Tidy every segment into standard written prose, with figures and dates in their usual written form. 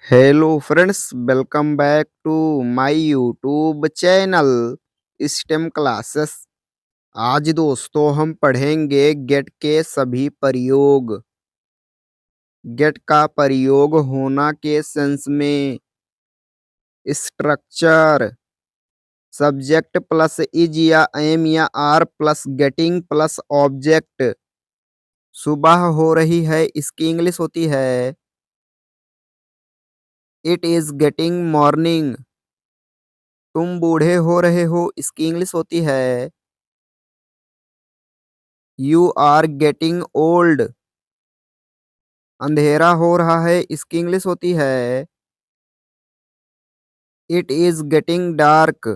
Hello friends, welcome back to my YouTube channel STEM classes. आज दोस्तों हम पढ़ेंगे गेट के सभी प्रयोग। गेट का प्रयोग होना के सेंस में स्ट्रक्चर, सब्जेक्ट प्लस इज या एम या are plus getting plus object. सुबह हो रही है, इसकी इंग्लिश होती है इट इज गेटिंग मॉर्निंग। तुम बूढ़े हो रहे हो, इसकी इंग्लिश होती है यू आर गेटिंग ओल्ड। अंधेरा हो रहा है, इसकी इंग्लिश होती है it is getting dark.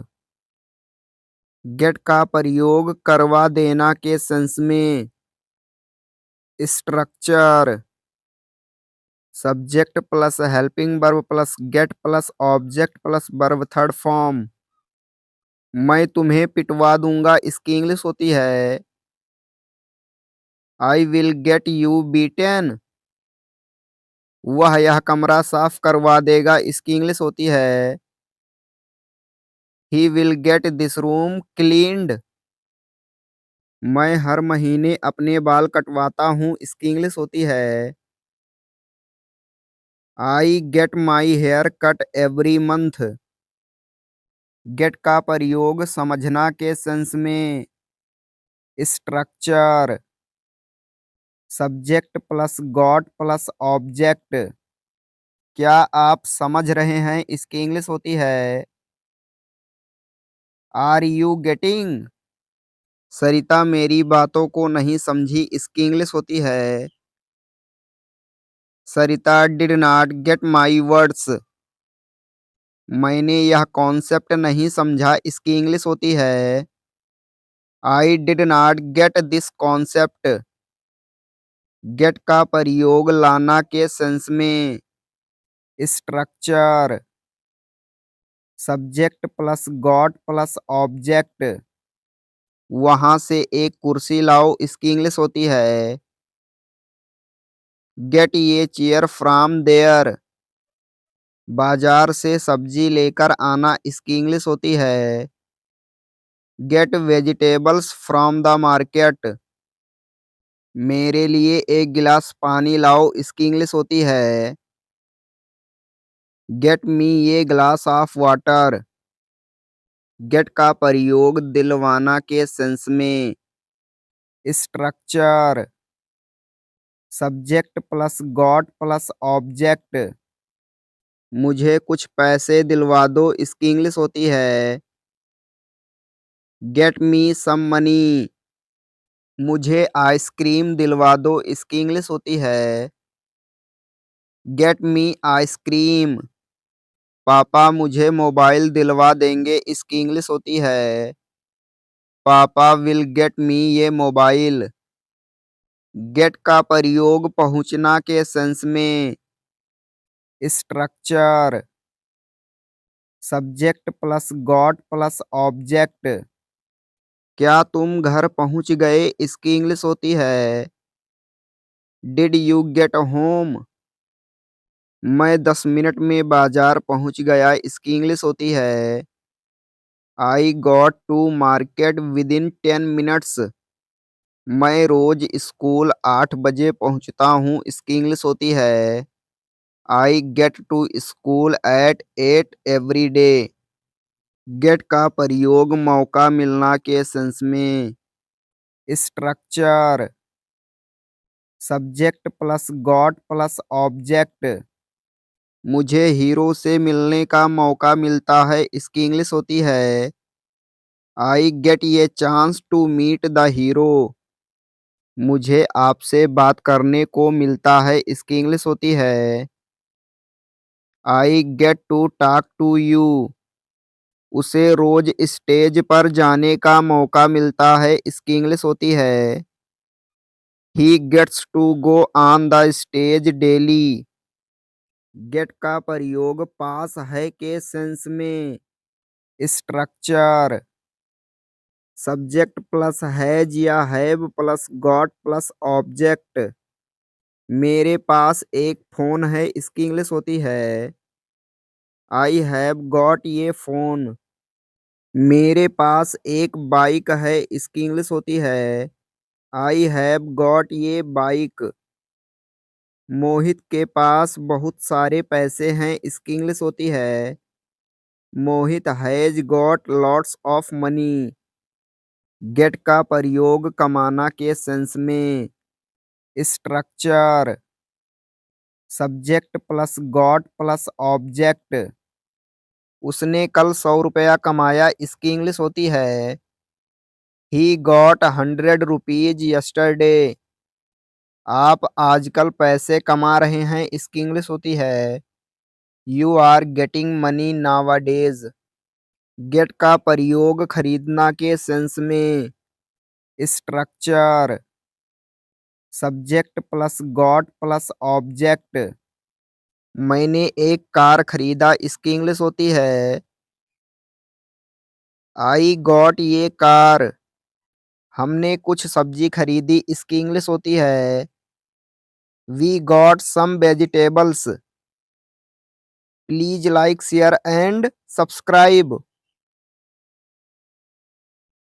Get का प्रयोग करवा देना के सेंस में structure, subject plus helping verb plus get plus object plus verb third form. मैं तुम्हें पिटवा दूंगा, इसकी इंग्लिश होती है I will get you beaten. वह यह कमरा साफ करवा देगा, इसकी इंग्लिश होती है he will get this room cleaned. मैं हर महीने अपने बाल कटवाता हूँ, इसकी इंग्लिश होती है I get my hair cut every month. Get का प्रयोग समझना के सेंस में structure, subject plus got plus object. क्या आप समझ रहे हैं, इसकी इंग्लिश होती है आर यू गेटिंग। सरिता मेरी बातों को नहीं समझी, इसकी इंग्लिश होती है Sarita did not get my words. मैंने यह कॉन्सेप्ट नहीं समझा, इसकी इंग्लिश होती है I did not get this concept. Get का प्रयोग लाना के सेंस में structure, subject plus got plus object. वहां से एक कुर्सी लाओ, इसकी इंग्लिश होती है गेट ये चेयर फ्रॉम देयर। बाजार से सब्जी लेकर आना, इसकी इंग्लिश होती है get vegetables from the market. मेरे लिए एक गिलास पानी लाओ, इसकी इंग्लिश होती है गेट मी ये ग्लास ऑफ वाटर। गेट का प्रयोग दिलवाना के सेंस में structure, subject plus got plus object. मुझे कुछ पैसे दिलवा दो, इसकी इंग्लिश होती है गेट मी सम मनी। मुझे आइसक्रीम दिलवा दो, इसकी इंग्लिश होती है गेट मी आइसक्रीम। पापा मुझे मोबाइल दिलवा देंगे, इसकी इंग्लिश होती है पापा विल गेट मी ये मोबाइल। गेट का प्रयोग पहुंचना के सेंस में structure, subject plus got plus object. क्या तुम घर पहुंच गए, इसकी इंग्लिश होती है डिड यू गेट होम। मैं 10 मिनट में बाजार पहुंच गया, इसकी इंग्लिश होती है I got to market within 10 minutes. मैं रोज स्कूल 8 बजे पहुंचता हूँ, इसकी इंग्लिश होती है I get to school at 8 every day. Get का प्रयोग मौका मिलना के सेंस में structure, subject plus got plus object. मुझे हीरो से मिलने का मौका मिलता है, इसकी इंग्लिश होती है आई गेट ये chance to meet the hero. मुझे आपसे बात करने को मिलता है, इसकी इंग्लिश होती है I get to talk to you. उसे रोज स्टेज पर जाने का मौका मिलता है, इसकी इंग्लिश होती है he gets to go on the stage daily. Get का प्रयोग पास है के सेंस में स्ट्रक्चर, सब्जेक्ट प्लस हैज या have plus got plus object. मेरे पास एक फोन है, इसकी इंग्लिश होती है आई हैव गॉट ये फ़ोन। मेरे पास एक बाइक है, इसकी इंग्लिश होती है आई हैव गॉट ये बाइक। मोहित के पास बहुत सारे पैसे हैं, इसकी इंग्लिश होती है Mohit has got lots of money. Get का प्रयोग कमाना के सेंस में। Structure subject plus got plus object. उसने कल 100 रुपया कमाया, इसकी इंग्लिश होती है ही गॉट 100 रुपीज यस्टरडे। आप आजकल पैसे कमा रहे हैं, इसकी इंग्लिश होती है you are getting money nowadays. Get का प्रयोग खरीदना के सेंस में। Structure subject plus got plus object. मैंने एक कार खरीदा, इसकी इंग्लिश होती है आई गॉट ये कार। हमने कुछ सब्जी खरीदी, इसकी इंग्लिश होती है we got some vegetables. Please like share and subscribe.